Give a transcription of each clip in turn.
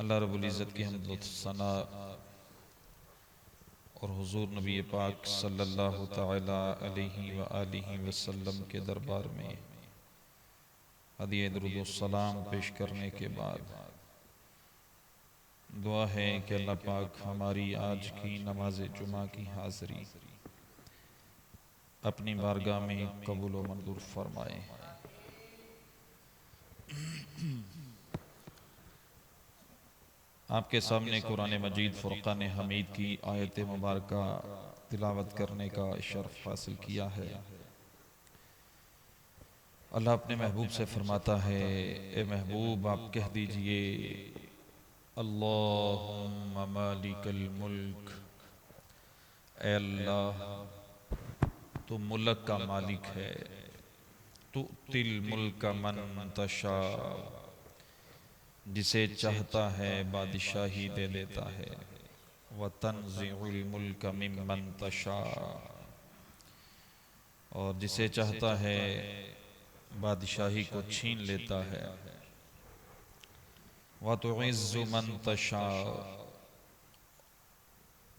अल्लाह रब्बुल इज़्ज़त की हम्द व सना और हुजूर नबी पाक सल्लल्लाहु तआला अलैहि व आलिहि वसल्लम के दरबार में हदिया दुरूद व सलाम पेश करने के बाद दुआ है कि अल्लाह पाक हमारी आज की नमाज जुमा की हाज़री अपनी बारगाह में कबूल व मंजूर फरमाए। आपके सामने कुरान मजीद फुरक़ान हमीद की आयत मुबारका तिलावत करने का शर्फ हासिल किया है। अल्लाह अपने महबूब से फरमाता है, ए महबूब आप कह दीजिए अल्लाहुम्मा मालिकल मुल्क, ए अल्लाह तू मुल्क का मालिक है। तुतिल मुल्क मन तशा, जिसे चाहता है बादशाही दे देता है। व तंज़िउल मुल्क मिम्मन तशा, और जिसे चाहता है बादशाही को छीन लेता है। व तुइज़्ज़ु मन तशा,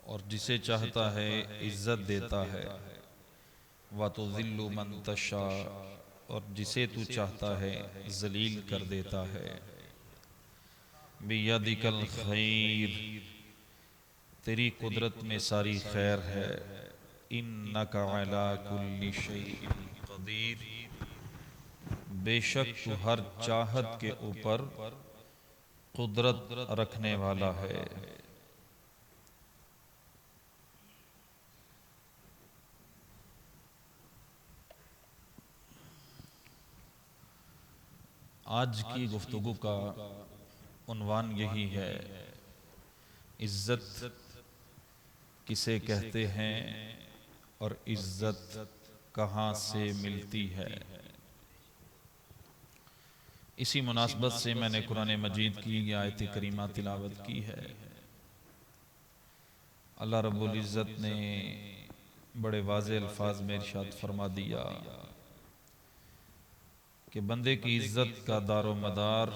और जिसे चाहता है इज्जत देता है। व तुज़िल्लु मन तशा, और जिसे तू चाहता है जलील कर देता है। बियदिकल खैर, तेरी कुदरत में सारी खैर है। इन्नका अला कुल्ली शैइन कदीर, बेशक तू हर चाहत के ऊपर कुदरत रखने वाला है। आज की गुफ्तगू का उन्वान यही है, इज्जत किसे कहते हैं और इज्जत कहाँ से मिलती है। इसी मुनासबत से मैंने कुरान मजीद की आयत करीमा तिलावत की है। अल्लाह रब्बुल इज़्ज़त ने बड़े वाज़े अल्फाज में इरशाद फरमा दिया कि बंदे की इज्जत का दारो मदार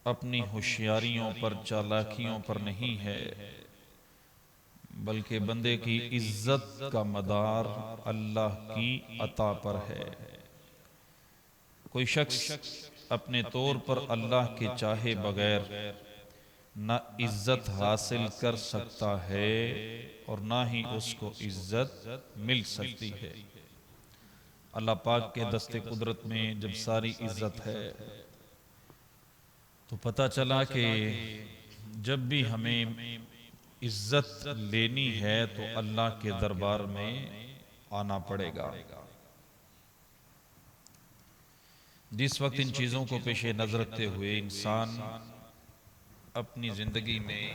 अपनी होशियारियों पर, चालाकियों पर नहीं है, बल्कि बंदे की इज्जत का मदार अल्लाह की अता पर है। कोई शख्स अपने तौर पर अल्लाह के चाहे बगैर ना इज्जत हासिल कर सकता है और ना ही उसको इज्जत मिल सकती है। अल्लाह पाक के दस्ते कुदरत में जब सारी इज्जत है तो पता चला कि जब भी हमें इज्जत लेनी है तो अल्लाह के दरबार में आना पड़ेगा। जिस वक्त इन चीज़ों को पेश नज़र रखते हुए इंसान अपनी ज़िंदगी में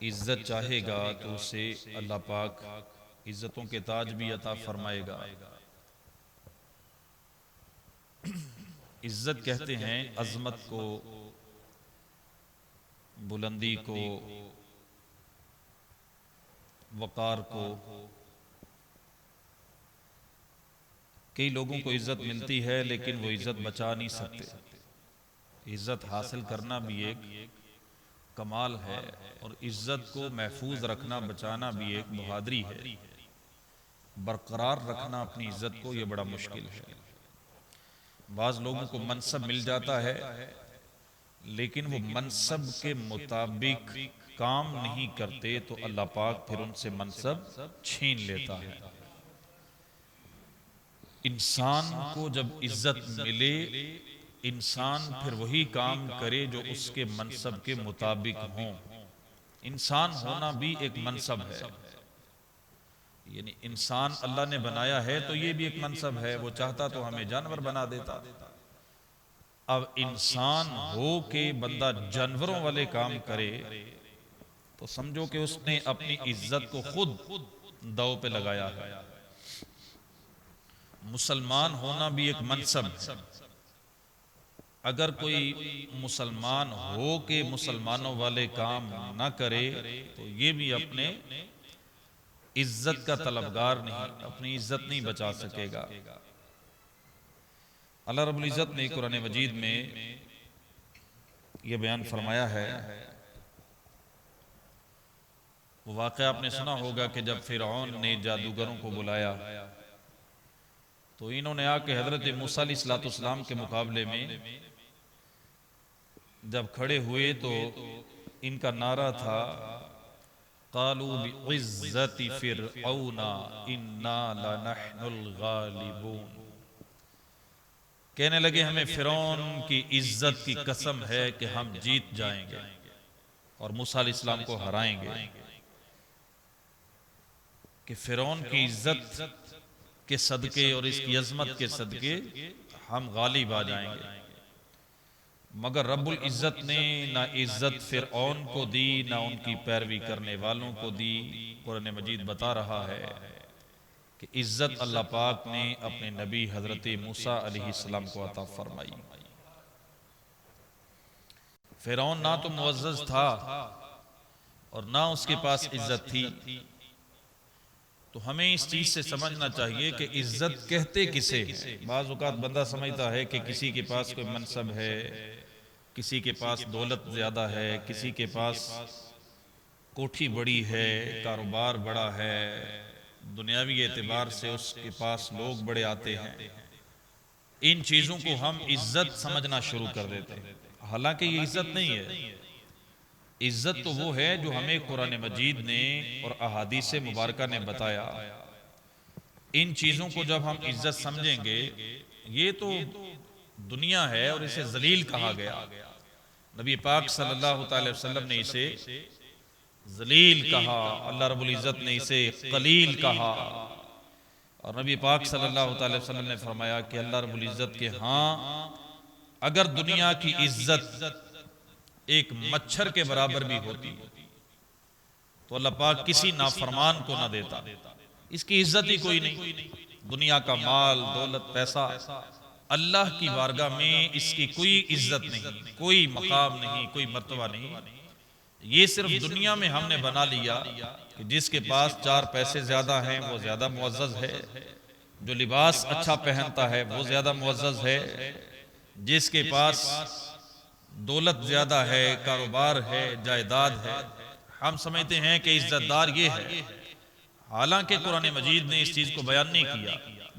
इज्जत चाहेगा तो उसे अल्लाह पाक इज्जतों के ताज भी अता फरमाएगा। इज्जत कहते हैं अजमत को, बुलंदी को, वकार को। कई लोगों को इज्जत मिलती है लेकिन वो इज्जत बचा नहीं सकते। इज्जत हासिल करना भी एक कमाल है और इज्जत को महफूज रखना, बचाना भी एक बहादुरी है। बरकरार रखना अपनी इज्जत को, ये बड़ा मुश्किल है। बाज़ लोगों को मनसब मिल जाता है लेकिन वो मनसब के मुताबिक काम नहीं करते तो अल्लाह पाक फिर उनसे मनसब छीन लेता है। इंसान को जब इज्जत मिले, इंसान फिर वही काम करे जो उसके मनसब के मुताबिक हो। इंसान होना भी एक मनसब है, यानी इंसान अल्लाह ने बनाया है तो ये भी एक मनसब है। वो चाहता तो हमें जानवर बना देता। अब इंसान हो के बंदा जानवरों वाले काम करे तो समझो कि उसने अपनी इज्जत को खुद दांव पे लगाया है। मुसलमान होना भी एक मनसब है। अगर कोई मुसलमान हो के मुसलमानों वाले काम ना करे तो ये भी अपने इज्जत का तलबगार नहीं, अपनी इज्जत नहीं बचा सकेगा। अल्लाह रब्बुल इज्जत ने कुरान मजीद में यह बयान फरमाया है। वो वाक़या आपने सुना होगा कि जब फिरौन ने जादूगरों को बुलाया तो इन्होंने आके हजरत मूसा अलैहिस्सलाम के मुकाबले में जब खड़े हुए तो इनका नारा था, क़ालू बिइज़्ज़ति फ़िरऔना इन्ना लनहनुल गालिबून। कहने लगे हमें फिरौन की इज्जत की कसम है कि हम जीत जाएंगे और मूसा अलैहिस्सलाम को हराएंगे, कि फिरौन की इज्जत के सदके और इसकी अजमत के सदके हम गालिब आ जाएंगे। मगर रब्बुल इज्जत ने ना इज्जत फिरऔन को दी ना उनकी पैरवी करने वालों को दी। कुरान मजीद बता रहा है कि इज्जत अल्लाह पाक ने अपने नबी हजरत मूसा अलैहिस्सलाम को अता फरमाई। फिरौन ना तो मुअज़्ज़ज़ था और ना उसके पास इज्जत थी। तो हमें इस चीज से समझना चाहिए कि इज्जत कहते किसे है। बाज़ औक़ात बंदा समझता है कि किसी के पास कोई मनसब है, किसी के पास दौलत ज्यादा है, किसी के पास कोठी बड़ी है, कारोबार बड़ा है, दुनियावी एतबार से उसके पास लोग बड़े आते हैं। इन चीजों को हम इज्जत समझना शुरू कर देते हैं, हालांकि ये इज्जत नहीं है। इज्जत तो वो है जो हमें कुरान मजीद ने और अहादीस मुबारका ने बताया। इन चीजों को जब हम इज्जत समझेंगे, ये तो दुनिया है और इसे जलील कहा गया। नबी पाक सल्लल्लाहु अलैहि वसल्लम ने इसे जलील कहा, अल्लाह रब्बुल इज्जत ने इसे कलील कहा। और नबी पाक सल्लल्लाहु अलैहि वसल्लम ने फरमाया कि अल्लाह रब्बुल इज्जत के हाँ अगर दुनिया की इज्जत एक मच्छर के बराबर भी होती तो अल्लाह पाक किसी नाफरमान को ना देता। इसकी इज्जत ही कोई नहीं। दुनिया का माल, दौलत, पैसा, अल्लाह की बारगाह में इसकी कोई इज्जत नहीं, कोई मकाम नहीं, कोई मर्तबा नहीं। ये सिर्फ दुनिया में हमने बना लिया कि जिसके पास चार पैसे ज्यादा हैं वो ज्यादा मुअज़्ज़ज़ है, जो लिबास अच्छा पहनता है वो ज्यादा मुअज़्ज़ज़ है, जिसके पास दौलत ज्यादा है, कारोबार है, जायदाद है, हम समझते हैं कि इज्जतदार ये है। हालांकि कुरान मजीद ने इस चीज को बयान नहीं किया।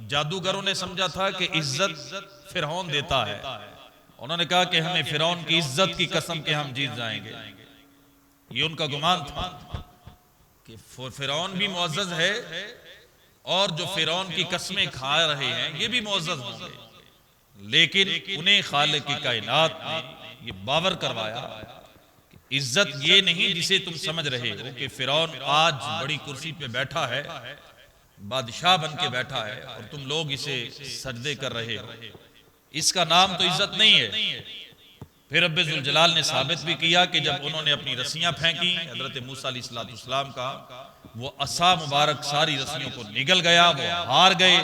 जादूगरों ने समझा था कि इज्जत फिरौन देता है, उन्होंने कहा कि हमें फिरौन की इज्जत की कसम के हम जीत जाएंगे। ये उनका गुमान था कि फिरौन भी मुअज़्ज़ज़ है और जो फिरौन की कसमें खा रहे हैं ये भी मुअज़्ज़ज़ होंगे, लेकिन उन्हें खालिक की कायनात ने ये बावर करवाया कि इज्जत ये नहीं जिसे तुम समझ रहे हो कि फिरौन आज बड़ी कुर्सी पे बैठा है, बादशाह बन के बैठा है और तुम लोग इसे सजदे कर रहे हो, इसका नाम तो इज्जत नहीं है। फिर रब्बे ज़ुल जलाल ने साबित भी किया कि जब उन्होंने अपनी रस्सियां फेंकी, हजरत मूसा अलैहिस्सलाम का वो असा मुबारक सारी रस्सियों को निगल गया, वो हार गए।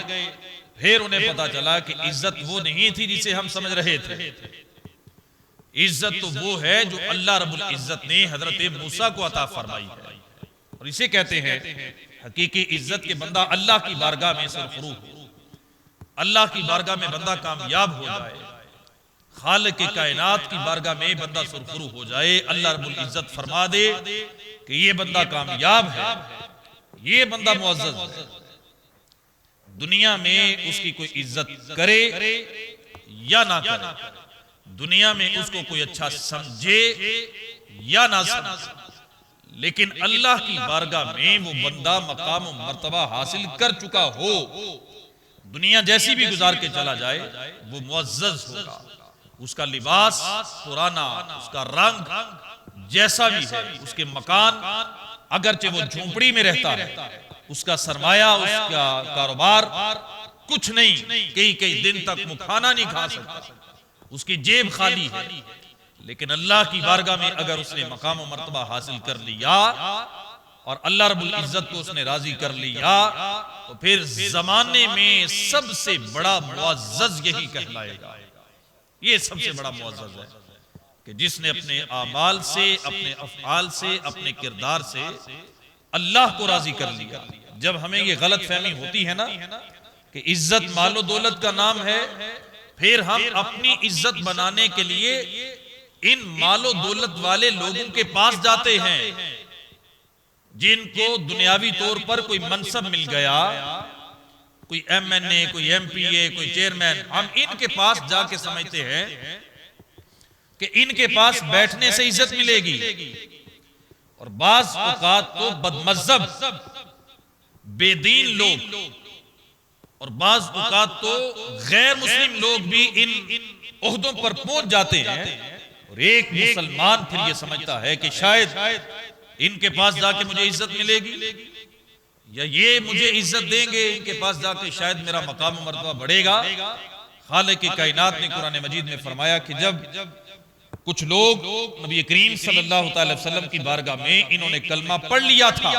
फिर उन्हें पता चला कि इज्जत वो नहीं थी जिसे हम समझ रहे थे, इज्जत तो वो है जो अल्लाह रब्बुल इज्जत ने हजरत मूसा को अता फरमाई है। और इसे कहते हैं हकीकी इज्जत के बंदा अल्लाह की बारगाह में सरफरू हो, अल्लाह की बारगाह में बंदा कामयाब हो जाए, खालिक की कायनात की बारगाह में बंदा सुरखरू हो जाए, अल्लाह रब्बुल इज्जत फरमा दे कि ये बंदा कामयाब है, ये बंदा मुअज़्ज़ज़ है। दुनिया में उसकी कोई इज्जत करे या ना करे, दुनिया में उसको कोई अच्छा समझे या ना समझे, लेकिन अल्लाह की बारगाह में वो बंदा मकाम और मर्तबा हासिल कर चुका हो, दुनिया जैसी भी गुजार के चला जाए वो मुअज़्ज़ज़ होगा। उसका लिबास पुराना, उसका रंग जैसा भी है, उसके मकान अगरचे वो झोंपड़ी में रहता है, उसका सरमाया, उसका कारोबार कुछ नहीं, कई कई दिन तक वो खाना नहीं खा सकता, उसकी जेब खाली है, लेकिन अल्लाह की बारगाह में अगर उसने मकाम और मर्तबा हासिल कर लिया और अल्लाह रब्बुल इज्जत को उसने राजी कर लिया, तो फिर जमाने में सबसे बड़ा मुअज़्ज़ज़ यही कहलाएगा। ये सबसे बड़ा मुअज़्ज़ज़ है कि जिसने अपने आमाल से, अपने अफ़आल से, अपने किरदार से अल्लाह को राजी कर लिया। जब हमें ये गलत फहमी होती है ना कि इज्जत मालो दौलत का नाम है, फिर हम अपनी इज्जत बनाने के लिए इन मालो दौलत वाले लोगों के पास जाते हैं जिनको दुनियावी तौर पर कोई मनसब मिल गया, कोई MNA, कोई MPA, कोई चेयरमैन, हम इनके पास जाके समझते हैं कि इनके पास बैठने से इज्जत मिलेगी। और बाज़ औक़ात तो बदमज़हब बेदीन लोग और बाज़ औक़ात तो गैर मुस्लिम लोग भी इन ओहदों पर पहुंच जाते हैं और एक मुसलमान फिर ये समझता है कि शायद इनके पास जाके मुझे इज्जत मिलेगी या ये मुझे इज्जत देंगे, इनके पास जाके शायद मेरा मकाम मर्तबा बढ़ेगा। खालिक की कायनात ने कुरान मजीद में फरमाया कि जब कुछ लोग नबी करीम सल्लल्लाहु अलैहि वसल्लम की बारगाह में इन्होंने कलमा पढ़ लिया था,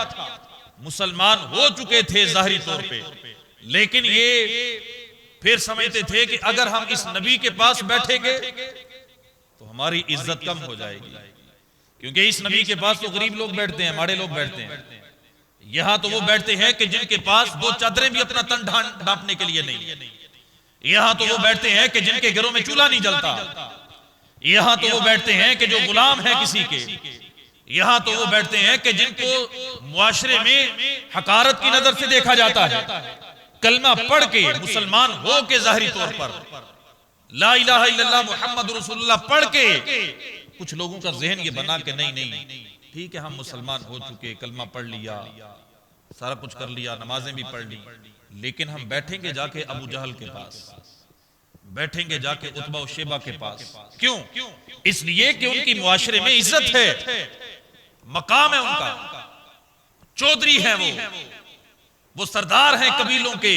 मुसलमान हो चुके थे ज़ाहिरी तौर पे, लेकिन ये फिर समझते थे कि अगर हम इस नबी के पास बैठेंगे तो हमारी इज्जत कम हो जाएगी, क्योंकि इस नबी के पास तो गरीब लोग बैठते हैं, माड़े लोग बैठते हैं। यहां तो वो बैठते हैं कि जिनके पास दो चादरें भी अपना तन ढांपने के लिए नहीं, यहां तो वो बैठते हैं कि जिनके घरों में चूल्हा नहीं जलता, यहां तो वो बैठते हैं कि जो गुलाम है किसी के, यहां तो वो बैठते हैं कि जिनको मुआशरे में हकारत की नजर से देखा जाता है। कलमा पढ़ के मुसलमान हो के ज़ाहिरी तौर पर ला इलाहा इल्लल्लाह मुहम्मद रसूलुल्लाह पढ़ के कुछ लोगों का जहन ये बना के नहीं ठीक है हम मुसलमान हो चुके, कलमा पढ़ लिया, सारा कुछ कर लिया, नमाजें भी पढ़ ली, लेकिन हम बैठेंगे जाके अबू जहल के पास, बैठेंगे जाके उतबा और शेबा के पास। क्यों? इसलिए कि उनकी मुआशरे में इज्जत है, मकाम है उनका, चौधरी है वो सरदार हैं कबीलों के,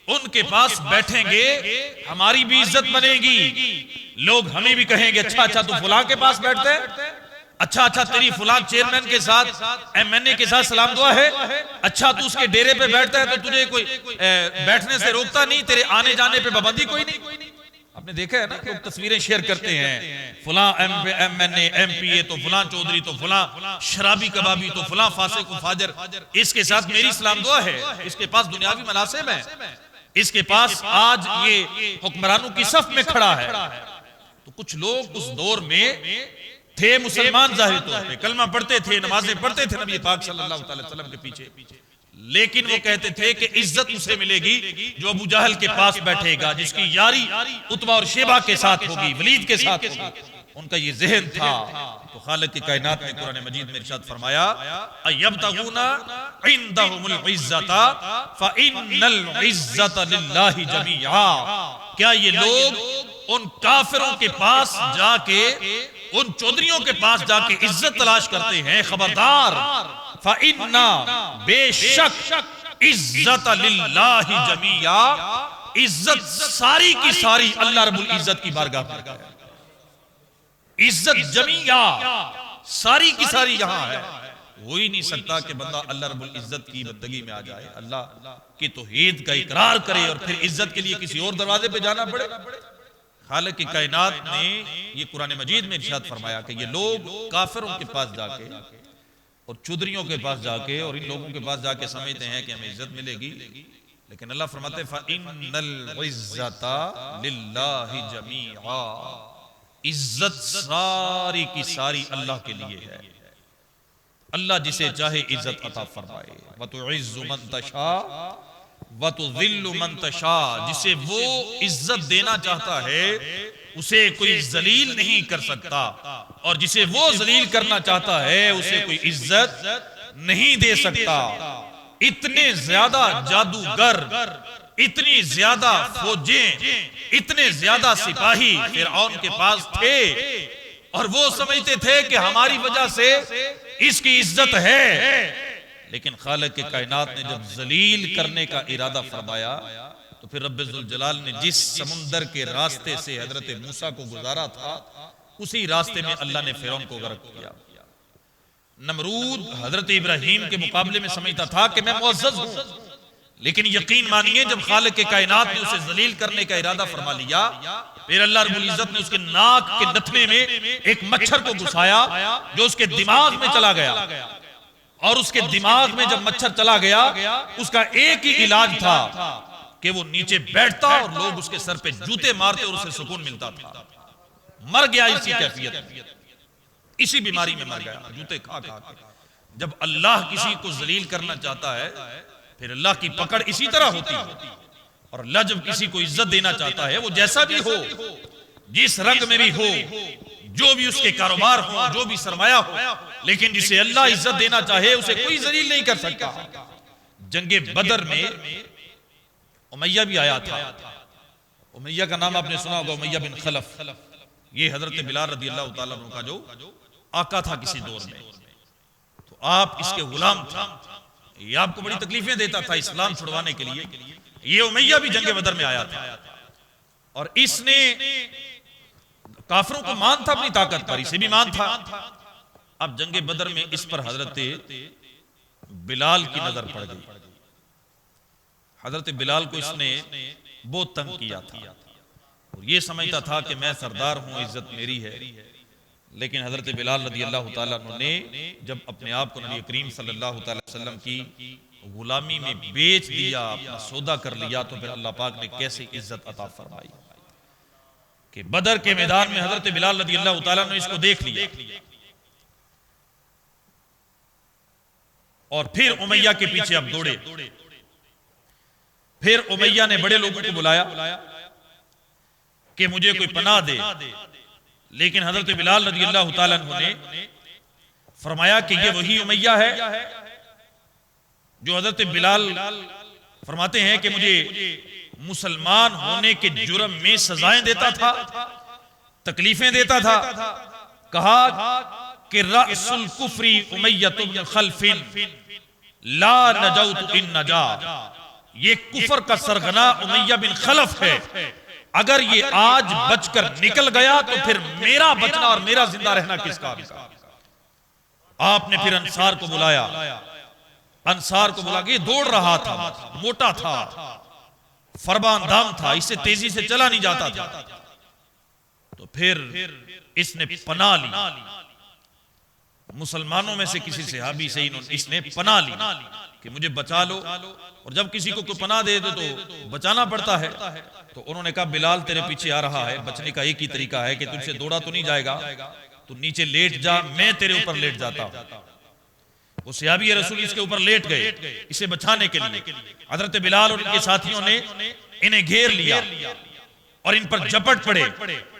उनके पास बैठेंगे हमारी भी इज्जत बनेगी, लोग हमें भी कहेंगे अच्छा अच्छा तू फुलां के पास बैठते है, अच्छा अच्छा तेरी फुलां चेयरमैन के साथ, MNA के साथ सलाम दुआ है, अच्छा तू उसके डेरे पे बैठता है तो तुझे कोई बैठने से रोकता नहीं, तेरे आने जाने पे पाबंदी कोई नहीं। आपने देखा है ना, लोग तस्वीरें शेयर करते हैं, फुलां MNA MPA तो फुलां चौधरी तो फुलां शराबी कबाबी तो फुलां फासिक व फाजिर, इसके साथ मेरी सलाम दुआ है, इसके पास दुनियावी मनासिब है, इसके पास आज ये हुक्मरानों की सफ में खड़ा है, तो कुछ लोग उस दौर में थे मुसलमान जाहिर तौर पे, कलमा पढ़ते थे, नमाजें पढ़ते थे नबी पाक सल्लल्लाहु अलैहि वसल्लम के पीछे, लेकिन वो कहते थे कि इज्जत उसे मिलेगी जो अबू जहल के पास बैठेगा, जिसकी यारी उतबा और शेबा के साथ होगी, वलीद के साथ होगी। उनका ये जहन था। तो खालिक की कायनात ने कुरान मजीद में इरशाद फरमाया, अयब्तगूना इंदहुमुल इज्जता फइन्नल इज्जता लिल्लाहि जमीआ। क्या ये लोग उन काफिरों के पास जाके, उन चौधरियों के पास जाके इज्जत तलाश करते हैं? खबरदार, फइन्ना, बेशक, इज्जत लिल्लाहि जमीआ, इज्जत सारी की सारी अल्लाह रब्बुल इज्जत की बारगाह में है। इज्जत जमीआ, सारी की सारी यहां है। हो ही नहीं सकता कि बंदा अल्लाह रब्बुल इज्जत की बंदगी में आ जाए, अल्लाह की तौहीद का इकरार करे और फिर इज्जत के लिए किसी और दरवाजे पे जाना पड़े। खालिक की कायनात ने ये कुरान मजीद में इरशाद फरमाया कि ये लोग काफिरों के पास जाके और चौधरियों के पास जाके और इन लोगों के पास जाके समझते हैं कि हमें इज्जत मिलेगी, लेकिन अल्लाह फरमाते हैं फ़इन्नल इज्जता लिल्लाहि जमीआ, इज्जत सारी की सारी अल्लाह के लिए है। अल्लाह जिसे चाहे इज्जत अता फरमाए। व तुइज़्ज़ु मन तशा व तुज़िल्लु मन तशा, जिसे वो इज्जत देना चाहता है उसे कोई जलील नहीं कर सकता, और जिसे वो जलील करना चाहता है उसे कोई इज्जत नहीं दे सकता। इतने ज्यादा जादूगर, इतनी ज्यादा फौजें, इतने ज्यादा सिपाही फिरऔन के पास थे, और वो समझते थे कि हमारी वजह से इसकी इज्जत है। लेकिन खालिक के कायनात ने जब जलील करने का इरादा फरमाया तो फिर रब्बे जुल जलाल ने जिस समुंदर के रास्ते से हजरत मूसा को गुजारा था, उसी रास्ते में अल्लाह ने फिरौन को गर्क किया। नमरूद हजरत इब्राहीम के मुकाबले में समझता था कि मैं मुअज़्ज़ज़ हूं, लेकिन यकीन मानिए जब खालिक के कायनात ने उसे जलील करने का इरादा फरमा लिया, फिर अल्लाह रब्बुल इज्जत ने उसके नाक के नथने में एक मच्छर को घुसाया जो उसके दिमाग में चला गया, और उसके दिमाग में जब मच्छर चला गया उसका एक ही इलाज था कि वो नीचे बैठता और लोग उसके सर पे जूते मारते और उसे सुकून मिलता था। मर गया इसी कैफियत में, इसी बीमारी में मर गया, जूते खा खा के। जब अल्लाह किसी को जलील करना चाहता है फिर अल्लाह की पकड़ इसी तरह होती है। और अल्लाह जब किसी को इज्जत देना चाहता है, वो जैसा भी हो, जिस रंग में भी हो, जो भी उसके कारोबार हो, जो भी सरमाया हो, लेकिन जिसे अल्लाह इज्जत देना चाहे उसे कोई जलील नहीं कर सकता। जंगे बदर में उमैया भी आया था। उमैया का नाम आपने सुना होगा, उमैया बिन खलफ। ये हजरत बिलाल रदी अल्लाह तआला अन्हु का जो आका था किसी दौर में, तो आप इसके गुलाम थे। ये आपको बड़ी तकलीफें देता था इस्लाम छुड़वाने के लिए। ये उमैया भी जंगे बदर में आया था, और इसने काफिरों को मान था अपनी ताकत पर, इसे भी मान था। अब जंगे बदर में इस पर हजरत बिलाल की नजर पड़ गई। हजरत बिलाल को इसने बहुत तंग किया था, और ये समझता था कि मैं सरदार हूं, इज्जत मेरी है। लेकिन हजरत बिलाल रदी अल्लाह तआला अन्हु ने जब अपने आप को नबी करीम सल्लल्लाहु अलैहि वसल्लम की गुलामी में बेच दिया, अपना सौदा कर लिया, तो फिर अल्लाह पाक ने कैसे इज्जत अता फरमाई कि बदर के मैदान में हजरत बिलाल रदी अल्लाह तआला ने इसको देख लिया, और फिर उमैया के पीछे अब दौड़े। फिर उमैया ने बड़े लोगों को बुलाया कि मुझे कोई पनाह दे, लेकिन हजरत बिलाल रज़ी अल्लाह तआला अन्हु ने फरमाया कि ये वही उमैया है जो हजरत बिलाल फरमाते हैं कि मुझे मुसलमान होने के जुर्म में सजाएं देता था, तकलीफें देता था। कहा कि रअसुल कुफ्री उमैया इब्न खल्फिन ला नजौत इन नजा, ये कुफर का सरगना उमैया बिन खलफ है, अगर ये आज बचकर निकल गया तो फिर मेरा बचना और मेरा जिंदा रहना किस काम का। आपने फिर अंसार को बुलाया, अंसार को बुला के दौड़ रहा था, मोटा था, फरबान दाम था, इससे तेजी से चला नहीं जाता था। तो फिर इसने पनाह ली, मुसलमानों में से किसी सहाबी से इसने पनाह ली कि मुझे बचा लो, और जब किसी को कोई पनाह दे दो तो बचाना पड़ता है। तो उन्होंने कहा बिलाल तेरे पीछे आ रहा है, बचने का एक ही तरीका है कि तुझसे दौड़ा तो नहीं जाएगा, तू नीचे लेट जा, मैं तेरे ऊपर लेट जाता हूं। वो सहाबी रसूल इसके ऊपर लेट गए इसे बचाने के लिए। हजरत बिलाल और इनके साथियों ने इन्हें घेर लिया और इन पर झपट पड़े।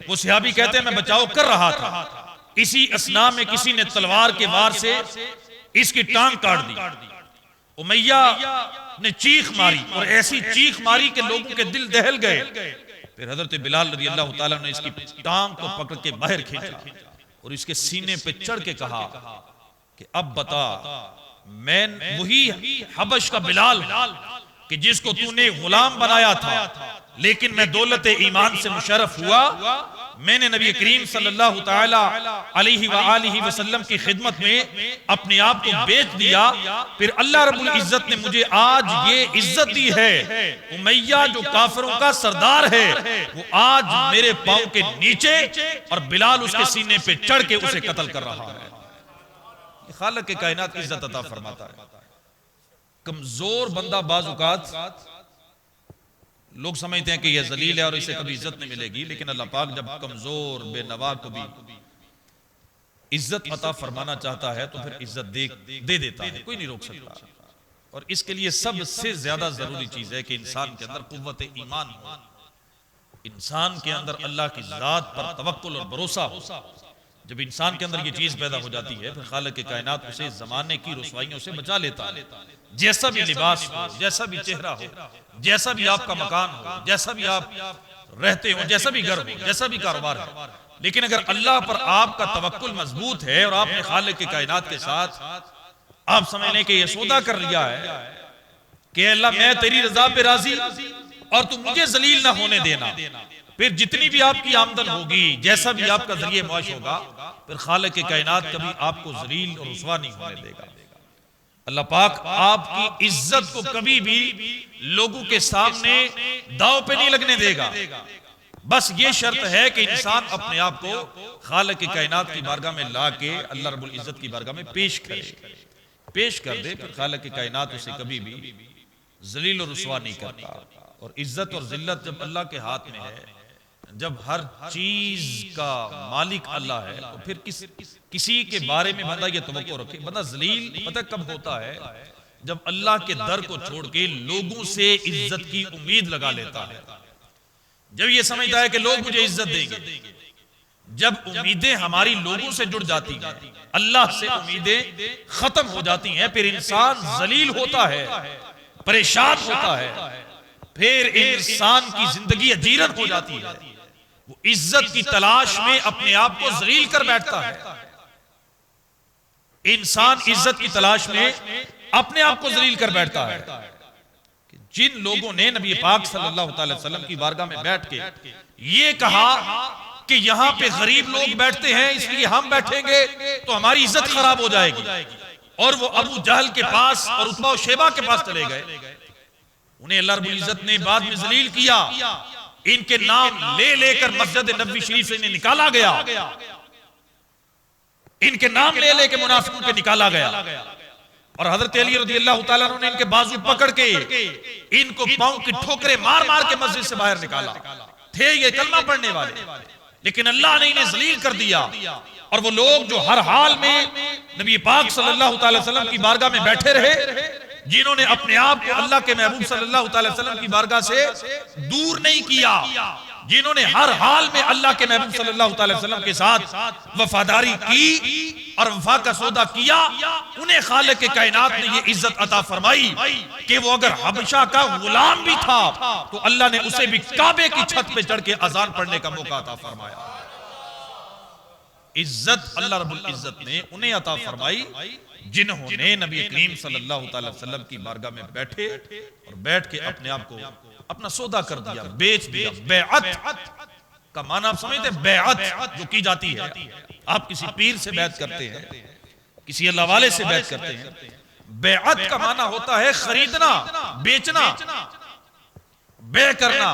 वो सहाबी कहते हैं मैं बचाव कर रहा था, इसी असना में किसी ने तलवार के वार से इसकी टांग काट दी। उमैया ने चीख मारी और ऐसी चीख मारी कि लोगों के दिल दहल गए। फिर हजरत बिलाल रज़ी अल्लाह तआला ने इसकी टांग को पकड़ के बाहर खींचा और इसके सीने पे चढ़ के कहा कि अब बता, मैं वही हबश का बिलाल कि जिसको तूने गुलाम बनाया था, लेकिन मैं दौलत ईमान से मुशर्रफ हुआ। मैंने नबी करीम सल्लल्लाहु तआला अलैहि वसल्लम की खिदमत में अपने आप को बेच दिया। फिर अल्लाह रब्बुल इज्जत ने मुझे आज ये इज्जत दी है। उमैया जो काफिरों का सरदार है वो आज मेरे पांव के नीचे और बिलाल उसके सीने पे चढ़ के उसे कत्ल कर रहा है। खालिक के कायनात की इज्जत अता फरमाता है। कमजोर बंदा बाज़ लोग समझते हैं कि यह जलील है और इसे कभी इज्जत नहीं मिलेगी, लेकिन अल्लाह पाक जब कमजोर बेनवा को भी इज्जत अता फरमाना चाहता है तो फिर इज्जत दे देता है, कोई नहीं रोक सकता। और इसके लिए सबसे ज्यादा जरूरी चीज है कि इंसान के अंदर कुव्वत ईमान हो, इंसान के अंदर अल्लाह की जात पर तवक्कुल और भरोसा हो। जब इंसान के अंदर ये चीज पैदा हो जाती है फिर खालिक के कायनात उसे जमाने की रुसवाइयों से बचा लेता है। जैसा भी लिबास हो, जैसा भी चेहरा हो, जैसा भी आपका मकान हो, जैसा भी आप रहते हो, जैसा भी घर हो, जैसा भी कारोबार है, लेकिन अगर अल्लाह पर आपका तवक्कुल मजबूत है और आपने खालिक के कायनात के साथ आप समझने के ये सौदा कर लिया है कि अल्लाह मैं तेरी रजा पे राजी और तू मुझे जलील ना होने देना, फिर जितनी भी आपकी आमदन होगी, जैसा भी आपका जरिए मुआश होगा, फिर खालिक के कायनात कभी आपको जलील और रुसवा नहीं होने देगा। अल्लाह पाक आपकी इज्जत को कभी भी लोगों के सामने दांव पे नहीं लगने देगा। बस ये शर्त है कि इंसान अपने आप को खालिक की कायनात की बारगाह में ला के अल्लाह रब्बुल इज्जत की बारगाह में पेश कर दे, फिर खालिक की कायनात उसे कभी भी जलील और रुसवा नहीं करता। और इज्जत और जिल्लत जब अल्लाह के हाथ में है, जब हर चीज का मालिक अल्लाह है, तो फिर किसी के बारे में बंदा ये तवक्को रखे। बंदा जलील पता कब होता है? जब अल्लाह के दर को छोड़ के लोगों से इज्जत की उम्मीद लगा लेता है, जब ये समझता है कि लोग मुझे इज्जत देंगे। जब उम्मीदें हमारी लोगों से जुड़ जाती हैं, अल्लाह से उम्मीदें खत्म हो जाती हैं, फिर इंसान जलील होता है, परेशान होता है, फिर इंसान की जिंदगी अजीरन हो जाती है। वो इज्जत की तलाश में अपने आप को जलील कर बैठता है। इंसान इज्जत की तलाश में अपने आप को जलील कर बैठता है। जिन लोगों ने नबी पाक सल्लल्लाहु अलैहि वसल्लम की बारगाह में बैठ के ये कहा कि यहां पे गरीब लोग बैठते हैं इसलिए हम बैठेंगे तो हमारी इज्जत खराब हो जाएगी, और वो अबू जहल के पास और उतबा और शेबा के पास चले गए, उन्हें अल्लाह रब्बुल इज्जत ने बाद में जलील किया। इनके नाम ले लेकर मस्जिद नबवी शरीफ से इन्हें निकाला गया, इनके नाम ले लेकर मुनाफिकों के निकाला गया, और हजरत अली रज़ी अल्लाह तआला अन्हु ने इनके बाजू पकड़ के इनको पांव की ठोकरें मार मार के मस्जिद से बाहर निकाला। थे ये कलमा पढ़ने वाले, लेकिन अल्लाह ने इन्हें जलील कर दिया। और वो लोग जो हर हाल में नबी पाक सल्लल्लाहु अलैहि वसल्लम की बारगाह में बैठे रहे, जिन्होंने अपने आप को अल्लाह के महबूब सल्लल्लाहु अलैहि वसल्लम की बारगाह से दूर नहीं किया, जिन्होंने हर हाल में अल्लाह के महबूब सल्लल्लाहु अलैहि वसल्लम के साथ वफादारी की और वफा का सौदा किया, उन्हें खालिक के कायनात ने ये इज्जत अता फरमाई कि वो अगर हबशा का गुलाम भी था तो अल्लाह ने उसे भी काबे की छत पे चढ़ के अजान पढ़ने का मौका अता फरमाया। इज्जत अल्लाह रब्बुल इज्जत ने उन्हें अता फरमाई जिन्होंने नबी करीम सल्लल्लाहु अलैहि वसल्लम की बारगाह में बैठे और बैठ के अपने आप को अपना सौदा कर दिया, बेच दिया। बैअत का माना आप समझते हैं? बैअत जो की जाती है, आप किसी पीर से बैत करते हैं, किसी अल्लाह वाले से बैत करते हैं। बैअत का माना होता है खरीदना, बेचना, बै करना,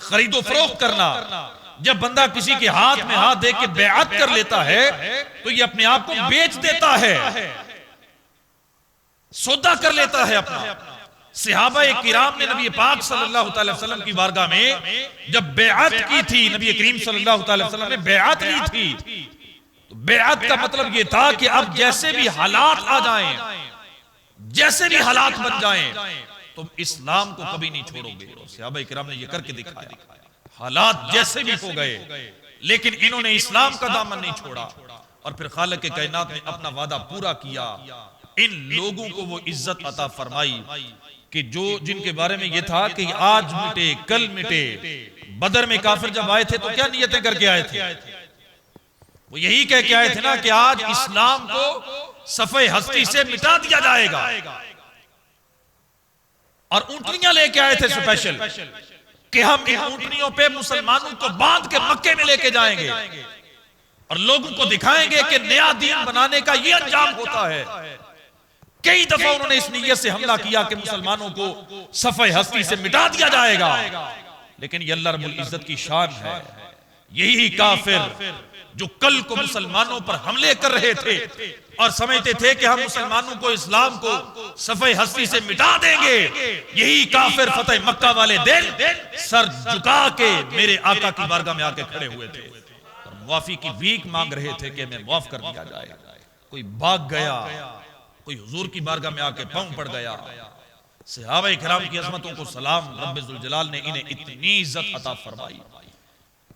खरीदो फरोख्त करना। जब बंदा किसी के हाथ में हाथ दे के बेअत कर लेता है तो ये अपने आप को बेच देता है, सौदा कर लेता है अपना। सहाबा किराम ने नबी पाक सल्लल्लाहु अलैहि वसल्लम की बारगाह में जब बेअत की थी, नबी करीम सल्लल्लाहु अलैहि वसल्लम ने बेअत ली थी, तो बेअत का मतलब यह था कि अब जैसे भी हालात आ जाएं, जैसे भी हालात बन जाएं, तुम इस्लाम को कभी नहीं छोड़ोगे। सहाबा किराम ने यह करके दिखाया, हालात जैसे भी हो गए लेकिन इन्होंने इस्लाम का दामन नहीं छोड़ा। और फिर खालिक के कायनात ने अपना वादा पूरा किया, इन लोगों को वो इज्जत अता फरमाई कि जो जिनके बारे में यह था कि आज मिटे कल मिटे। बदर में काफिर जब आए थे तो क्या नियतें करके आए थे? वो यही कह के आए थे ना कि आज इस्लाम को सफे हस्ती से मिटा दिया जाएगा, और ऊंटनियां लेके आए थे स्पेशल कि हम इन ऊंटनियों पे मुसलमानों को बांध के मक्के में लेके जाएंगे और लोगों को दिखाएंगे कि नया दीन बनाने का ये अंजाम होता है। कई दफा उन्होंने इस नीयत से हमला किया कि मुसलमानों को सफे हस्ती से मिटा दिया जाएगा, लेकिन ये अल्लाह रब्बुल इज्जत की शान है। यही काफिर जो कल को मुसलमानों पर हमले कर रहे थे और समझते थे कि हम मुसलमानों को, इस्लाम को सफे हस्ती से मिटा देंगे, यही काफिर फतेह मक्का वाले दिन सर झुका के मेरे आका की बारगाह में आके खड़े हुए थे और मुआफी की भीख मांग रहे थे कि हमें माफ कर दिया जाए। कोई भाग गया, कोई हुजूर की बारगाह में आके पांव पड़ गया। सहाबा किराम की अज़मतों को सलाम, रब्बे ज़ुल जलाल ने इन्हें इतनी इज्जत अता फरमाई,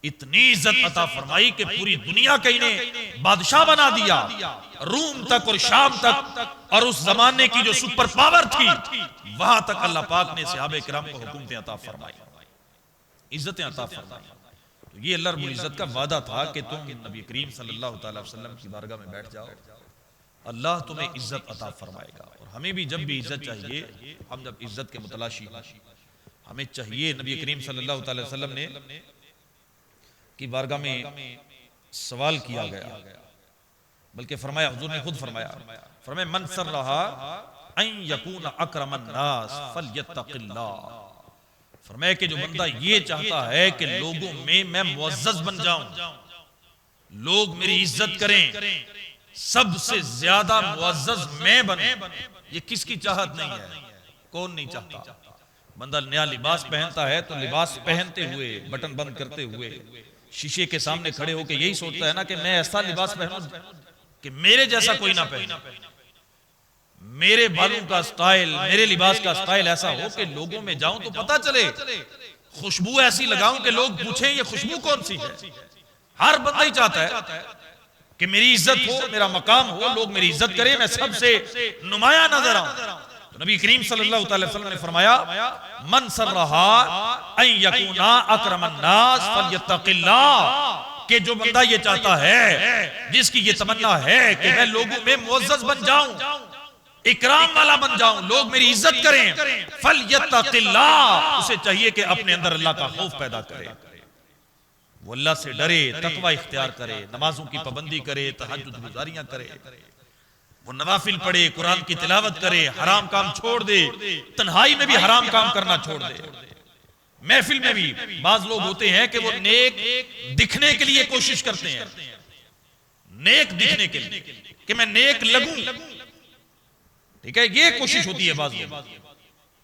इतनी इज्जत अता फरमाई कि पूरी दुनिया का इन्हें बादशाह बना दिया, रूम तक और शाम तक, और उस जमाने की जो सुपर पावर थी वहां तक अल्लाह पाक ने सहाबा किराम को हुकूमतें अता फरमाई, इज्जतें अता फरमाई। तो ये अल्लाह रब्बुल इज्जत का वादा था कि तुम नबी करीम सल्लल्लाहु अलैहि वसल्लम की बारगाह में बैठ जाओ, अल्लाह तुम्हें इज्जत अता फरमाएगा। और हमें भी जब भी इज्जत चाहिए, हम जब इज्जत के मुतलाशी हमें चाहिए, नबी करीम सल्लल्लाहु अलैहि वसल्लम ने की बारगाह में सवाल किया गया, बल्कि फरमाया, हुजूर ने खुद फरमाया मन सर्रहा अन यकून अकरमन नास फलयत्तकिल्लाह। फरमाया कि जो बंदा ये चाहता है कि लोगों में मैं मुअज़्ज़ज़ बन जाऊं, लोग मेरी इज्जत करें, सबसे ज्यादा मुअज़्ज़ज़ मैं बनूं, ये किसकी चाहत नहीं है? कौन नहीं चाहता? बंदा नया लिबास पहनता है तो लिबास पहनते हुए, बटन बंद करते हुए शीशे के सामने खड़े होकर यही सोचता है ना कि मैं ऐसा लिबास पहनूं कि मेरे जैसा कोई ना पहने, मेरे बालों का स्टाइल, मेरे लिबास का स्टाइल ऐसा हो कि लोगों में जाऊं तो पता चले, खुशबू ऐसी लगाऊं कि लोग पूछें ये खुशबू कौन सी है। हर बंदा ही चाहता है कि मेरी इज्जत हो, मेरा मकाम हो, लोग मेरी इज्जत करें, मैं सबसे नुमाया नजर आऊं। तो नबी करीम सल्लल्लाहु अलैहि वसल्लम ने फरमाया मन सर्रहा अन यकूना अकरमन नास फलयत्तकिल्लाह, कि जो बंदा ये चाहता है, जिसकी ये तमन्ना है कि मैं लोगों में मुअज़्ज़ज़ बन जाऊं, इकराम वाला बन जाऊं, लोग मेरी इज्जत करें, फलयत्तकिल्लाह, उसे चाहिए कि अपने अंदर अल्लाह का खौफ पैदा करे, वो अल्लाह से डरे, तकवा इख्तियार करे, नमाजों की पाबंदी करे, तहज्जुद गुजारियां करे, वो नवाफिल पढ़े, कुरान की तिलावत करे, हराम काम छोड़ दे, तन्हाई में भी हराम काम करना छोड़ दे। महफिल में भी बाज लोग होते हैं कि वो नेक दिखने के लिए कोशिश करते हैं, नेक दिखने के लिए कि मैं नेक लगूं, ठीक है, ये कोशिश होती है बाज लोग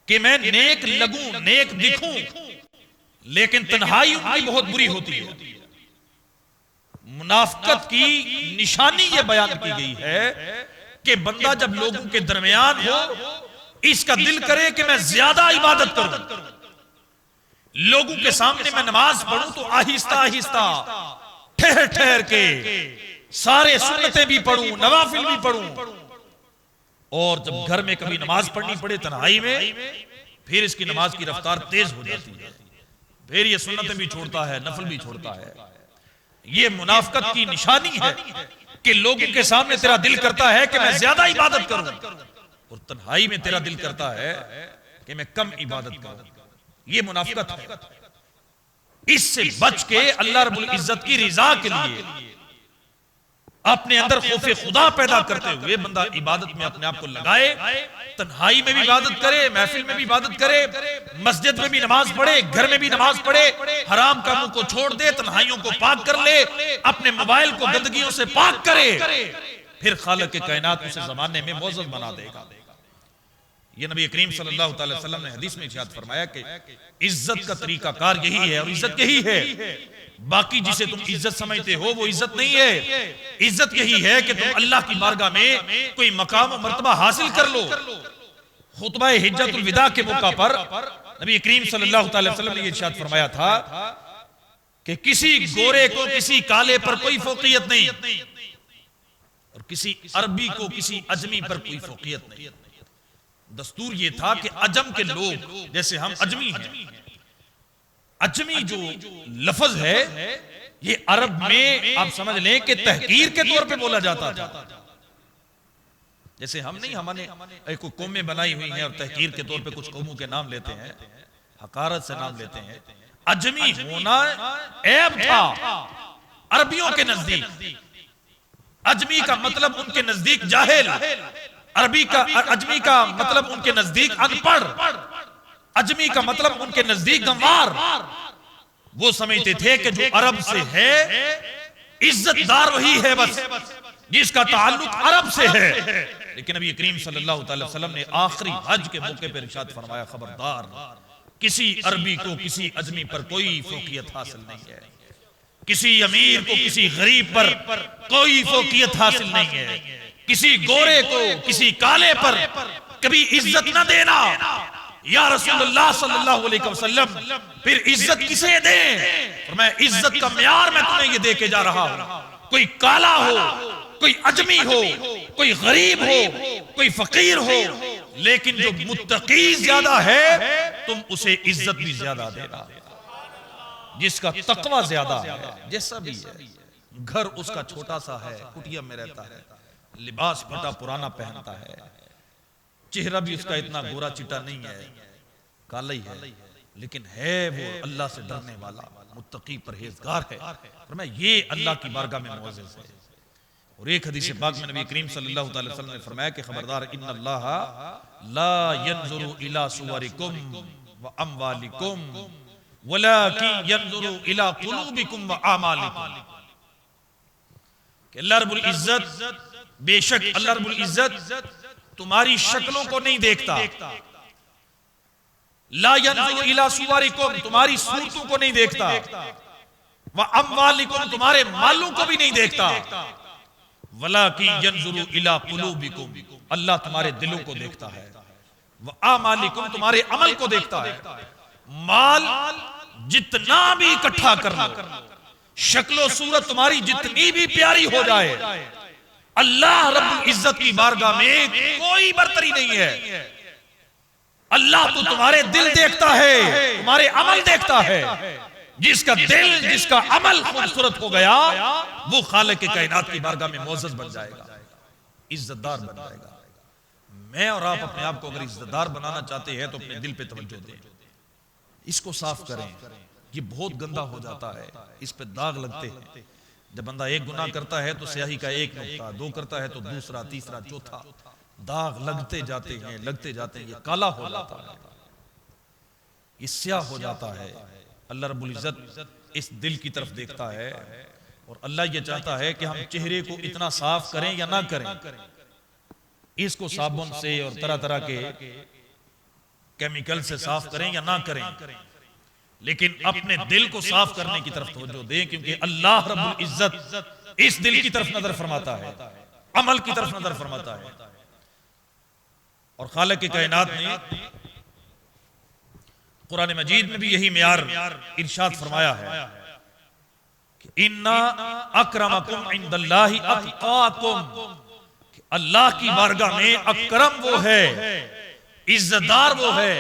कि मैं नेक लगूं, नेक दिखूं, लेकिन तन्हाई उनकी बहुत बुरी होती है। मुनाफिकत की निशानी यह बयान की गई है कि बंदा जब लोगों के दरमियान हो, इसका दिल करे कि मैं ज्यादा इबादत करूं, लोगों के सामने मैं नमाज पढ़ूं तो आहिस्ता आहिस्ता, ठहर ठहर के, सारे सुन्नतें भी पढ़ूं, नवाफिल भी पढ़ूं, और जब घर में कभी नमाज पढ़नी पड़े तन्हाई में, फिर इसकी नमाज की रफ्तार तेज हो जाती है, फिर ये सुन्नतें भी छोड़ता है, नफल भी छोड़ता है। ये मुनाफिकत की निशानी है कि लोगों के सामने तेरा दिल करता है कि मैं ज्यादा इबादत करूं, और तन्हाई में तेरा दिल करता है कि मैं कम इबादत करूं। ये मुनाफिकत है। इससे बच के अल्लाह रब्बुल इज्जत की रिजा के लिए अपने अंदर खौफे खुदा पैदा करते हुए बंदा इबादत में अपने आप को लगाए, तन्हाई में भी इबादत करे, महफिल में भी इबादत करे, मस्जिद में भी नमाज पढ़े, घर में भी नमाज पढ़े, हराम कामों को छोड़ दे, तन्हाइयों को पाक कर ले, अपने मोबाइल को गंदगियों से पाक करे, फिर खालिक के कायनात उसे जमाने में मोअज़्ज़ज़ बना देगा। ये नबी करीम सल्लल्लाहु अलैहि वसल्लम ने हदीस में इरशाद फरमाया कि इज्जत का तरीकाकार यही है और इज्जत यही है। बाकी जिसे तुम इज्जत समझते हो वो इज्जत नहीं है। इज्जत यही है कि तुम अल्लाह की बारगाह में कोई मकाम और मर्तबा हासिल कर लो। खुतबा हिज्जतुल विदा के मौका पर नबी करीम सल्लल्लाहु अलैहि वसल्लम ने इरशाद फरमाया था कि किसी गोरे को किसी काले पर कोई फौकियत नहीं और किसी अरबी को किसी अजमी पर कोई फौकियत नहीं। दस्तूर ये था कि अजम के लोग, जैसे हम अजमी हैं, अजमी जो लफ्ज है ये अरब में आप समझ लें कि तहकीर के तौर पे बोला जाता था। जैसे हम नहीं, हमने एक कौमें बनाई हुई हैं और तहकीर के तौर पे कुछ कौमों के नाम लेते हैं, हकारत से नाम लेते हैं। अजमी होना ऐब था अरबियों के नजदीक। अजमी का मतलब उनके नजदीक जाहिल, अरबी का अजमी का मतलब उनके नजदीक अनपढ़, अजमी का मतलब उनके नजदीक गंवार। वो समझते थे कि जो अरब से है इज्जतदार वही है बस जिसका ताल्लुक अरब से है। लेकिन नबी करीम सल्लल्लाहु अलैहि वसल्लम ने आखिरी हज के मौके पर इरशाद फरमाया, खबरदार किसी अरबी को किसी अजमी पर कोई फौकियत हासिल नहीं है, किसी अमीर को किसी गरीब पर कोई फौकियत हासिल नहीं है, किसी गोरे को किसी काले पर कभी इज्जत न देना। या रसूलुल्लाह सल्लल्लाहु अलैहि वसल्लम फिर इज्जत किसे दें? और मैं इज्जत का म्यार मैं तुम्हें ये दे के जा रहा हूं। कोई काला हो, कोई अजमी हो, कोई गरीब हो, कोई फकीर हो, लेकिन जो मुत्तकी ज्यादा है तुम उसे इज्जत भी ज्यादा देना। जिसका तकवा ज्यादा है, जैसा भी है, घर उसका छोटा सा है, कुटिया में रहता है, लिबास फटा पुराना पहनता है, चेहरा भी उसका इतना गोरा चिटा नहीं है, काला ही है, लेकिन है वो अल्लाह से डरने वाला, मुत्तकी परहेजगार है। और मैं ये अल्लाह की बारगाह में मुअज़्ज़ज़ है। और एक हदीस पाक में नबी करीम सल्लल्लाहु अलैहि वसल्लम ने फरमाया कि खबरदार, इन्नल्लाह ला यंजुरु इला सुवरिकुम व अमवालिकुम वलाकिन यंजुरु इला कुलूबिकुम व आमालिकुम। कि अल्लाह रब्बुल इज्जत, बेशक अल्लाह रब्बुल इज्जत तुम्हारी शक्लों को नहीं देखता, ला यंजुरु इला सुवरिकुम तुम्हारी सूरतों को नहीं देखता, व अमवालिकुम तुम्हारे मालों को भी नहीं देखता, वलाकिन यंजुरु इला कुलूबिकुम अल्लाह तुम्हारे दिलों को देखता है, व आमालिकुम तुम्हारे अमल को देखता है। माल जितना भी इकट्ठा कर लो, शक्लो सूरत तुम्हारी जितनी भी प्यारी हो जाए, अल्लाह रब्बुल इज्जत की बारगाह में कोई बरतरी नहीं है। अल्लाह तो तुम्हारे दिल देखता है, तुम्हारे अमल देखता है। जिसका दिल, जिसका अमल खूबसूरत हो गया, वो खालिक के कायनात की बारगाह में मुअज़्ज़ज़ बन जाएगा, इज्जतदार बन जाएगा। मैं और आप अपने आप को अगर इज्जतदार बनाना चाहते हैं तो अपने दिल पे तवज्जो दें, इसको साफ करें। ये बहुत गंदा हो जाता है, इस पे दाग लगते हैं। जब बंदा एक गुनाह करता है तो स्याही का एक नुक्ता, दो करता है तो दूसरा, तीसरा, चौथा, दाग लगते जाते हैं, लगते जाते हैं। ये काला हो जाता है, ये स्याह हो जाता है। अल्लाह रब्बुल इज्जत इस दिल की तरफ देखता है और अल्लाह ये चाहता है कि हम चेहरे को इतना साफ करें या ना करें, इसको साबुन से और तरह तरह के केमिकल से साफ करें या ना करें, लेकिन अपने दिल को साफ करने की तरफ तवज्जो दें, क्योंकि अल्लाह रब्बुल इज्जत इस दिल की तरफ नजर फरमाता है, अमल की तरफ नजर फरमाता है। और खालिक के कायनात ने कुरान मजीद में भी यही मियार इरशाद फरमाया है कि इन्ना अक्रमकुम इंदल्लाहि अत्काकुम। अल्लाह की बारगाह में अकरम वो है, इज्जतदार वो है,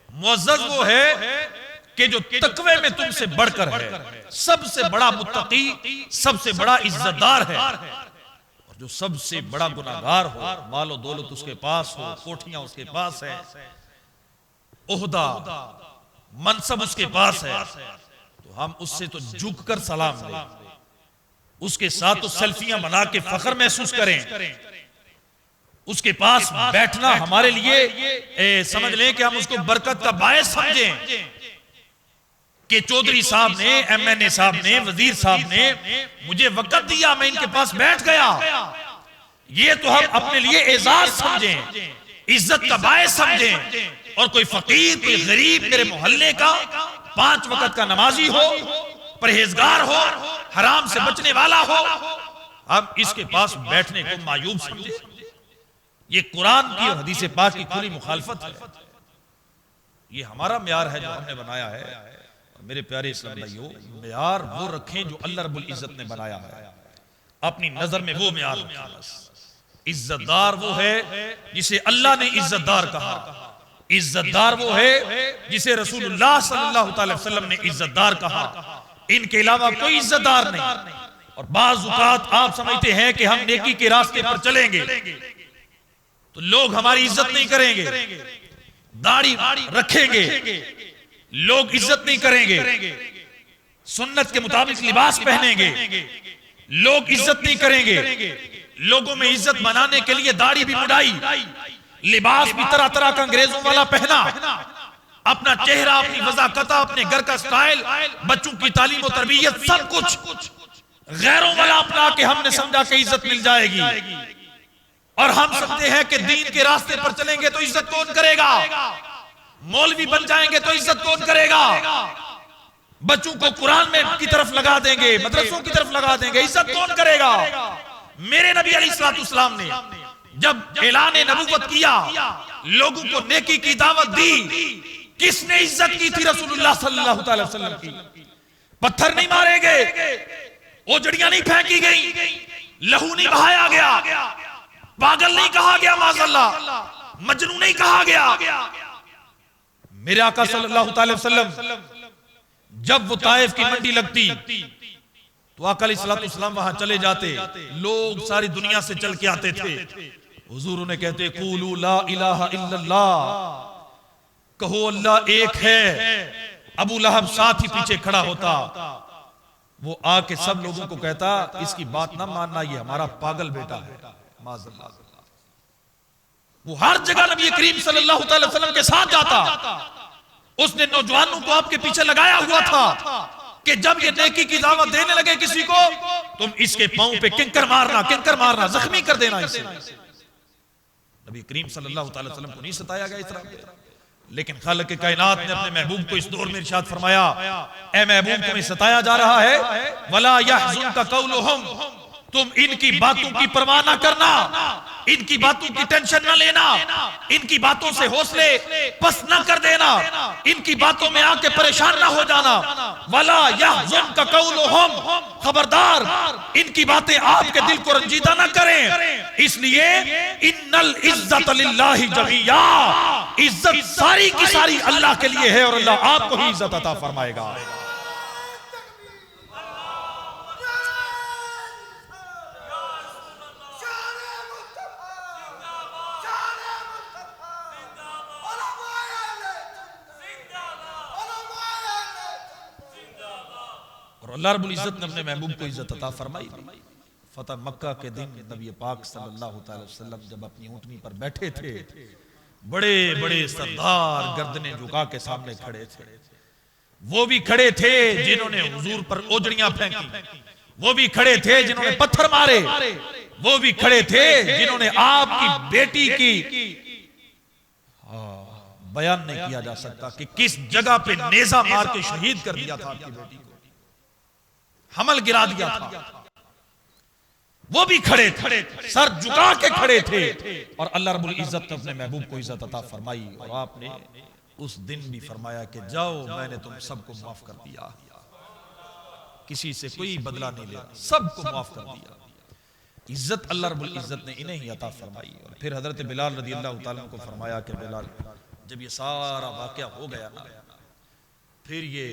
मुअज़्ज़ज़ वो है कि जो तकवे में तुमसे बढ़कर है, सबसे बड़ा मुत्तकी, सबसे बड़ा इज्जतदार है। और जो सबसे बड़ा गुनाहगार हो, मालो दौलत उसके पास हो, कोठियां उसके पास है, ओहदा मनसब उसके पास है, तो हम उससे तो झुक कर सलाम दें, उसके साथ तो सेल्फियां बना के फख्र महसूस करें, उसके पास बैठना हमारे लिए समझ लें कि हम उसको बरकत का बायस समझें कि चौधरी साहब ने, एमएनए साहब ने, वजीर साहब ने मुझे वक्त दिया, मैं इनके पास बैठ गया। ये तो हम अपने लिए एजाज समझें, इज्जत का बायस समझें। और कोई फकीर, कोई गरीब, मेरे मोहल्ले का 5 वक्त का नमाजी हो, परहेजगार हो, हराम से बचने वाला हो, हम इसके पास बैठने को मायूब समझे। ये कुरान की और हदीस पाक की खुली मुखालफत है। ये हमारा म्यार है जो हमने बनाया है। मेरे प्यारे इस्लाम भाइयों, म्यार वो रखें जो अल्लाह रब्बुल इज्जत ने बनाया है। अपनी नजर में वो म्यार रखें। बस इज्जतदार वो है जिसे अल्लाह ने इज्जतदार कहा। इज्जतदार वो है जिसे रसूलुल्लाह सल्लल्लाहु अलैहि वसल्लम ने इज्जतदार कहा। इनके अलावा कोई इज्जतदार नहीं। और बाज़ औक़ात आप समझते हैं कि हम नेकी के रास्ते पर चलेंगे तो लोग हमारी इज्जत नहीं करेंगे, दाढ़ी रखेंगे लोग इज्जत नहीं करेंगे, सुन्नत के मुताबिक लिबास पहनेंगे लोग इज्जत नहीं करेंगे, लोगों में इज्जत बनाने के लिए दाढ़ी भी मुड़ाई, लिबास भी तरह तरह का अंग्रेजों वाला पहना, अपना चेहरा, अपनी वज़ाकता, अपने घर का स्टाइल, बच्चों की तालीम और तरबियत, सब कुछ गैरों वाला अपना के हमने समझा कि इज्जत मिल जाएगी। और हम समझते हैं कि दीन के रास्ते पर चलेंगे तो इज्जत कौन करेगा, मौलवी बन जाएंगे तो इज्जत कौन करेगा, बच्चों को कुरान में की तरफ लगा देंगे, मदरसों की तरफ लगा देंगे, इज्जत कौन करेगा। मेरे नबी अलैहिस्सलाम ने जब ऐलान नबुव्वत किया, लोगों को नेकी की दावत दी, किसने इज्जत की थी? रसूलुल्लाह सल्लल्लाहु अलैहि वसल्लम की। पत्थर नहीं मारे गए, ओजड़ियां नहीं फेंकी गई, लहू नहीं बहाया गया, पागल नहीं कहा गया, माज़अल्लाह मजनू नहीं कहा गया। मेरे आका सल्लल्लाहु अलैहि वसल्लम जब वो ताइफ की मंडी लगती तो आका अलैहिस्सलाम वहां चले जाते, लोग सारी दुनिया से चल के आते थे। हुजूर उन्हें कहते, कूलू ला इलाहा इल्लल्लाह, कहो अल्लाह एक है। अबू लहब साथ ही पीछे खड़ा होता, वो आके सब लोगों को कहता, इसकी बात ना मानना, ये हमारा पागल बेटा है। वो हर जगह नबी करीम सल्लल्लाहु अलैहि वसल्लम के साथ जाता। उसने नौजवानों को आपके पीछे लगाया हुआ था कि जब ये नेकी की दावत देने लगे किसी को, तुम इसके पांव पे किंकर मारना, जख्मी कर देना इसे। नबी करीम सल्लल्लाहु अलैहि वसल्लम को नहीं सताया गया इस तरह, लेकिन खालिक के कायनात ने अपने महबूब को इस दौर में इरशाद फरमाया, ए महबूब तुम्हें सताया जा रहा है, वला यहज़ुनका क़ौलुहुम, तुम इनकी बातों की परवाह ना करना, इनकी बातों की टेंशन ना लेना, इनकी बातों से हौसले पस्त ना कर देना, इनकी बातों में आके परेशान ना हो जाना। वला यहज़ुनका क़ौलुहुम, खबरदार इनकी बातें आपके दिल को रंजीदा ना करें। इसलिए इन्नल इज्जत लिल्लाहि जमीया, इज्जत सारी की सारी अल्लाह के लिए है और अल्लाह आपको ही इज्जत अता फरमाएगा। अल्लाह रब्बुल इज्जत ने अपने महबूब को इज्जत अता फरमाई। फतह मक्का के दिन नबी पाक सल्लल्लाहु अलैहि वसल्लम जब अपनी ऊंटनी पर बैठे थे, बड़े बड़े सरदार गर्दनें झुका के सामने खड़े थे। वो भी खड़े थे जिन्होंने हुजूर पर ओजड़ियां फेंकी, वो भी खड़े थे जिन्होंने पत्थर मारे, वो भी खड़े थे जिन्होंने आपकी बेटी की बयान नहीं किया जा सकता कि किस जगह पे नेजा मार के शहीद कर दिया था आपकी बेटी को, हमल गिरा दिया था। वो भी खड़े थे, सर झुका के खड़े थे, और अल्लाह रब्बुल इज्जत ने अपने महबूब को इज्जत अता फरमाई। और आपने उस दिन भी फरमाया कि जाओ मैंने तुम सबको माफ कर दिया, किसी से कोई बदला नहीं लिया, सबको माफ कर दिया। इज्जत अल्लाह रब्बुल इज्जत ने इन्हें ही अता फरमाई। और फिर हजरत बिलाल रज़ी अल्लाह तआला को फरमाया कि बिलाल, जब ये सारा वाकया हो गया ना, फिर ये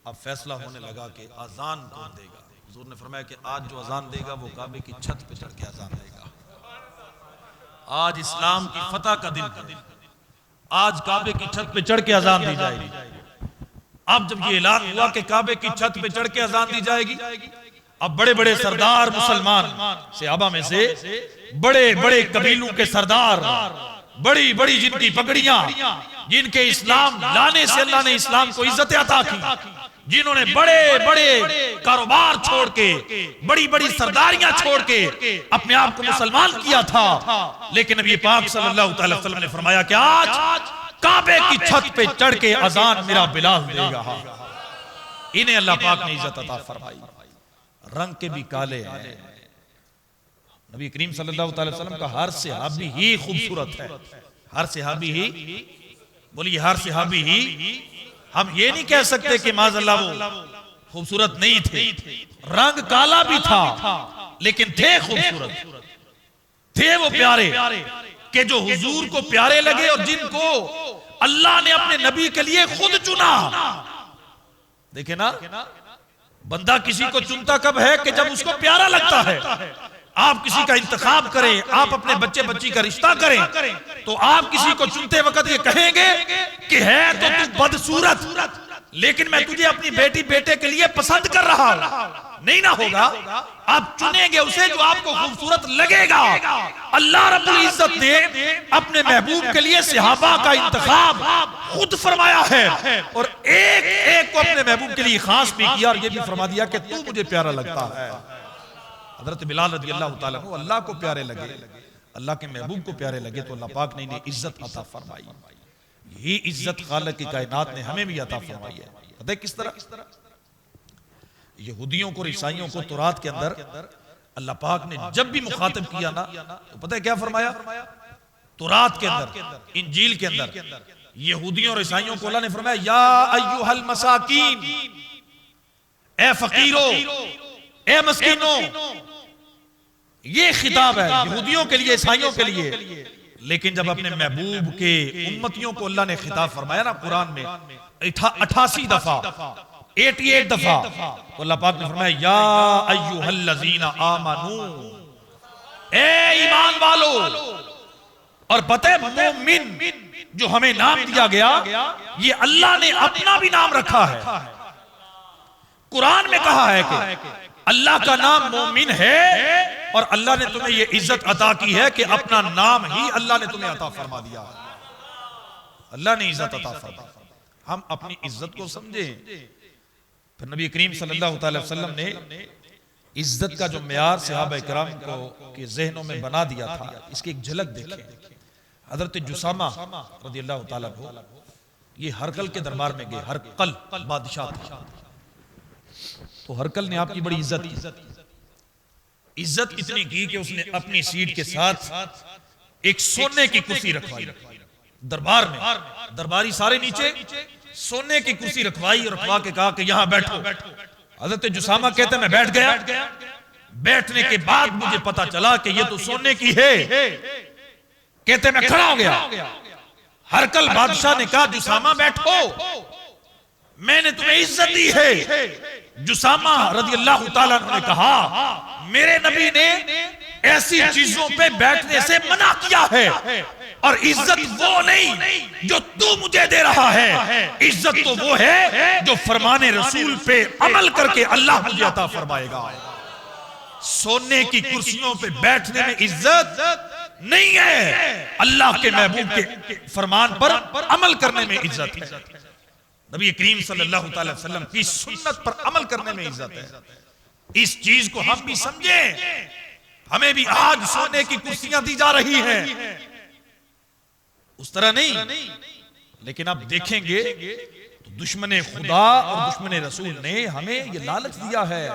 अब फैसला होने लगा कि अजान कौन देगा। हुजूर ने फरमाया कि आज जो अजान देगा वो काबे की छत पे चढ़ के अजान देगा। आज इस्लाम की फतह का दिन है, आज काबे की छत पे चढ़ के अजान दी जाएगी। अब जब ये ऐलान हुआ कि काबे की छत पे चढ़ के अजान दी जाएगी, अब बड़े बड़े सरदार मुसलमान सहाबा में से बड़े बड़े कबीलों के सरदार, बड़ी बड़ी जिनकी पगड़ियां, जिनके इस्लाम लाने से अल्लाह ने इस्लाम को इज्जत अता की, जिन्होंने बड़े बड़े कारोबार छोड़ के, बड़ी बड़ी सरदारियां छोड़ के अपने आप को मुसलमान किया था, लेकिन नबी पाक सल्लल्लाहु अलैहि वसल्लम ने फरमाया कि आज काबे की छत पे चढ़ के अजान मेरा बिलाल देगा। इन्हें अल्लाह पाक ने इज्जत अता फरमाई। रंग के भी काले हैं। नबी करीम सल्लल्लाहु अलैहि वसल्लम का हर सहाबी ही खूबसूरत है, हर सहाबी ही, बोलिए हर सहाबी ही। हम ये नहीं कह सकते कि माज़अल्लाह वो खूबसूरत नहीं थे, रंग काला भी था लेकिन थे खूबसूरत, थे वो प्यारे कि जो हुजूर को प्यारे लगे और जिनको अल्लाह ने अपने नबी के लिए खुद चुना। देखे ना, बंदा किसी को चुनता कब है कि जब उसको प्यारा लगता है। आप किसी का इंतखाब करें, आप अपने बच्चे बच्ची का रिश्ता करें, तो आप किसी को चुनते वक्त ये कहेंगे कि है तो तू बदसूरत, लेकिन मैं तुझे अपनी बेटी बेटे के लिए पसंद कर रहा हूं। नहीं ना होगा, आप चुनेंगे उसे जो आपको खूबसूरत लगेगा। अल्लाह रब्बुल इज्जत ने अपने महबूब के लिए सहाबा का इंतखाब खुद फरमाया है और एक एक को अपने महबूब के लिए खास भी किया और ये भी फरमा दिया कि तू मुझे प्यारा लगता है। हजरत बिलाल रज़ी अल्लाह तआला अन्हु अल्लाह को प्यारे लगे, अल्लाह के महबूब को प्यारे लगे तो अल्लाह पाक ने इन्हें इज्जत अता फरमाई। यही इज्जत खालिक की कायनात ने हमें भी अता फरमाई है। पता है किस तरह? यहूदियों को, ईसाइयों को तौरात के अंदर अल्लाह पाक ने जब भी मुखातिब किया ना, तो पता है क्या फरमाया? तौरात के अंदर, इंजील के अंदर यहूदियों और ईसाइयों को अल्लाह ने फरमाया या अय्युहल मसाकीन, ए फकीरों, ए मस्कीनों। ये खिताब है यहूदियों के लिए, ईसाइयों के लिए। लेकिन जब अपने महबूब के उम्मतियों को अल्लाह ने खिताब फरमाया ना कुरान में 88 दफा, 88 दफा, तो अल्लाह पाक ने फरमाया या अय्युहल्लज़ीना आमनू, ए ईमान वालो। और पता है मोमिन जो हमें नाम दिया गया, ये अल्लाह ने अपना भी नाम रखा है। कुरान में कहा है कि अल्लाह का नाम मोमिन है और अल्लाह ने तुम्हें ये इज्जत अता की है कि अपना नाम ही अल्लाह ने तुम्हें अता फरमा दिया। अल्लाह ने इज्जत अता फरमा। हम अपनी इज्जत को समझें। फिर नबी करीम सल्लल्लाहु अलैहि वसल्लम ने इज्जत का जो मेयार सहाबा किराम को के ज़हनों में बना दिया था, इसकी एक झलक देखें। हजरत जुसामा रज़ियल्लाहु ताला अन्हु ये हरकल के दरबार में गए। हरकल बादशाह था, तो हरकल ने आपकी बड़ी इज्जत इतनी की कि उसने अपनी सीट के साथ एक सोने की कुर्सी रखवाई दरबार में। दरबारी सारे नीचे, सोने की कुर्सी रखवाई और रखवा के कहा कि यहां बैठो। हजरत जुसामा कहते मैं बैठ गया। बैठने के बाद मुझे पता चला कि ये तो सोने की है। कहते मैं खड़ा हो गया। हरकल बादशाह ने कहा जुसामा बैठो, मैंने तुम्हें इज्जत दी है। जुसामा रज़ियल्लाहु ताला अन्हु ने कहा मेरे नबी ने ऐसी चीजों पे बैठने से मना किया है और इज्जत वो नहीं जो तू मुझे दे रहा है। इज्जत तो वो है जो फरमाने रसूल पे अमल करके अल्लाह मुझे अता फरमाएगा। सोने की कुर्सियों पे बैठने में इज्जत नहीं है, अल्लाह के महबूब के फरमान पर अमल करने में इज्जत है। नबी करीम सल्लल्लाहु अलैहि वसल्लम की सुन्नत पर अमल करने में इज्जत है। इस चीज को हम भी समझें। हमें भी आज सोने की कुर्सियां दी जा रही हैं, उस तरह नहीं। लेकिन आप देखेंगे तो दुश्मन खुदा और दुश्मन रसूल ने हमें ये लालच दिया है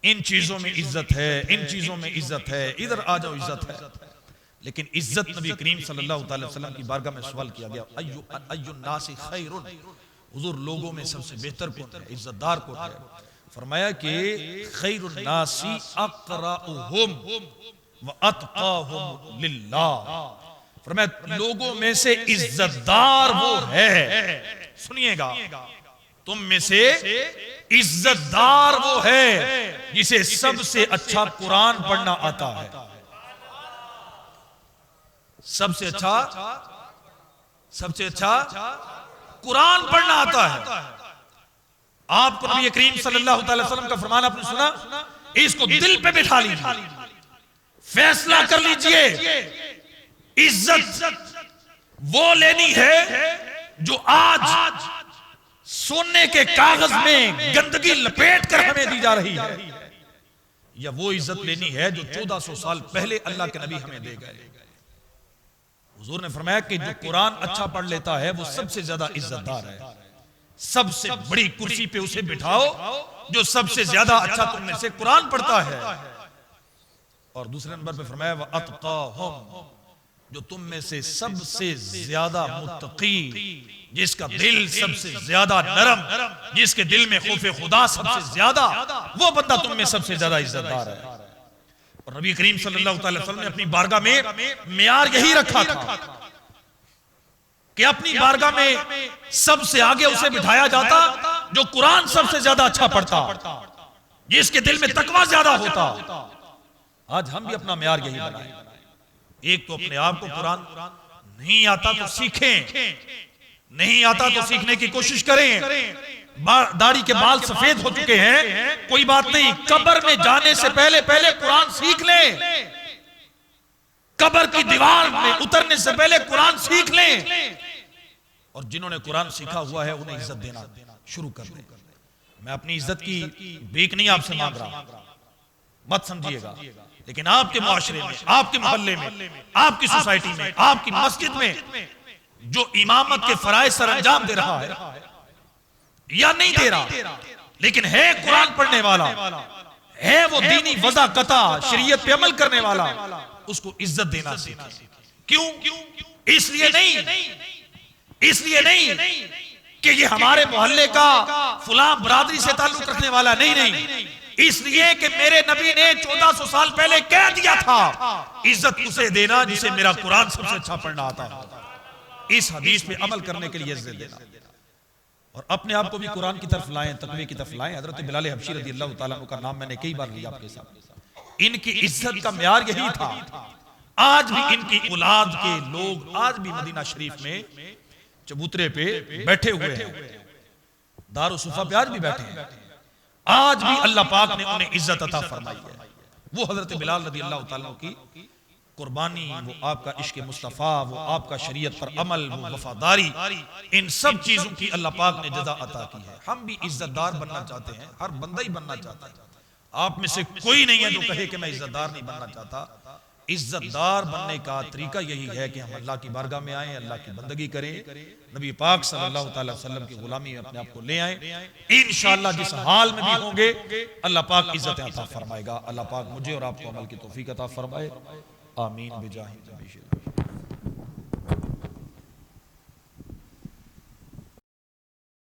इन चीजों में इज्जत है, इन चीजों में इज्जत है, इधर आ जाओ इज्जत है। लेकिन इज्जत नबी करीम सल्लल्लाहु अलैहि वसल्लम की बारगाह में सवाल किया गया अय्युन नासी खैरुन, हुजूर लोगों में सबसे बेहतर कौन है, इज्जतदार कौन है? फरमाया कि खैरुन नासी अक़राउहुम व अत्क़ाहुम लिल्लाह। फरमाया लोगों में से इज्जतदार वो है, सुनिएगा, तुम में से इज्जतदार वो है जिसे सबसे अच्छा कुरान पढ़ना आता है। सबसे अच्छा कुरान पढ़ना आता है। आपको नबी करीम सल्लल्लाहु अलैहि वसल्लम का फरमान आपने सुना, इसको दिल पे बिठा लीजिए, फैसला कर लीजिए, इज्जत वो लेनी है जो आज सोने के कागज में गंदगी लपेट कर हमें दी जा रही है, या वो इज्जत लेनी है जो 1400 साल पहले अल्लाह के नबी हमें दे गए। हुजूर ने फरमाया कि जो कुरान अच्छा पढ़ लेता है वो सबसे ज्यादा इज्जतदार है, सबसे बड़ी कुर्सी पे उसे बिठाओ जो सबसे ज्यादा अच्छा तुम में से कुरान पढ़ता है। और दूसरे नंबर पे फरमाया व अत्काहुम, जो तुम में से सबसे ज्यादा मुत्तकी, जिसका दिल सबसे ज्यादा नरम, जिसके दिल में खौफ खुदा सबसे ज्यादा, वो बंदा तुम में सबसे ज्यादा इज्जतदार है। और नबी करीम सल्लल्लाहु अलैहि वसल्लम ने अपनी बारगाह में मियार यही रखा था कि अपनी बारगाह में सबसे आगे उसे बिठाया जाता जो कुरान सबसे ज्यादा अच्छा पढ़ता, जिसके दिल में तकवा ज्यादा होता। आज हम भी अपना मियार यही बनाए, एक तो अपने आप को कुरान नहीं आता तो सीखें, नहीं आता तो सीखने की कोशिश करें। दाढ़ी के बाल सफेद हो चुके हैं, कोई बात नहीं, कब्र में जाने से पहले पहले कुरान सीख लें, कब्र की दीवार में उतरने से पहले कुरान सीख लें। और जिन्होंने कुरान सीखा हुआ है उन्हें इज्जत देना शुरू कर दें। मैं अपनी इज्जत की भीख नहीं आपसे मांग रहा, मत समझिएगा, लेकिन आपके मुआशरे में, आपके मोहल्ले में, आपकी सोसाइटी में, आपकी मस्जिद में जो इमामत के फराइज सर अंजाम दे रहा है या नहीं दे रहा, लेकिन है कुरान पढ़ने वाला, है वो दीनी वज़ा कता शरीयत पे अमल करने वाला, उसको इज्जत देना सीखे। क्यों? इसलिए नहीं कि ये हमारे मोहल्ले का फुलां बरादरी से ताल्लुक रखने वाला, नहीं, इसलिए कि मेरे नबी ने 1400 साल पहले कह दिया था, इज्जत उसे देना जिसे मेरा कुरान सबसे अच्छा पढ़ना आता है। इस हदीस पे अमल करने के लिए इज्जत देना, और अपने आप को भी कुरान की तरफ लाएं, तकवे की तरफ लाएं। हजरत बिलाल हबशी रज़ी अल्लाह तआला अन्हु का नाम मैंने कई बार लिया आपके साथ। इनकी इज्जत का म्यार यही था। आज भी इनकी औलाद के लोग आज भी मदीना शरीफ में चबूतरे पे बैठे हुए हैं, दारुल सुफा पे आज भी बैठे हैं। आज भी अल्लाह पाक ने उन्हें इज्जत अता फरमाई है। वो हजरत बिलाल रज़ी अल्लाह तआला अन्हु की कुर्बानी, वो आपका इश्क मुस्तफ़ा, वो आपका शरीयत पर अमल, वो वफादारी, इन सब चीजों की अल्लाह पाक ने जज़ा अता की है। हम भी इज्जतदार बनना चाहते हैं, हर बंदा ही बनना चाहता है। आप में से कोई नहीं है जो कहे कि मैं इज्जतदार नहीं बनना चाहता। इज्जतदार बनने का तरीका यही है कि हम अल्लाह की बारगाह में आए, अल्लाह की बंदगी करें, नबी पाक सल्लल्लाहु अलैहि वसल्लम की गुलामी में अपने आप को ले आए। इंशाअल्लाह जिस हाल में भी होंगे अल्लाह पाक इज्जत अता फरमाएगा। अल्लाह पाक मुझे और आपको अमल की तौफीक अता फरमाए। आमीन बिजाहि नबी।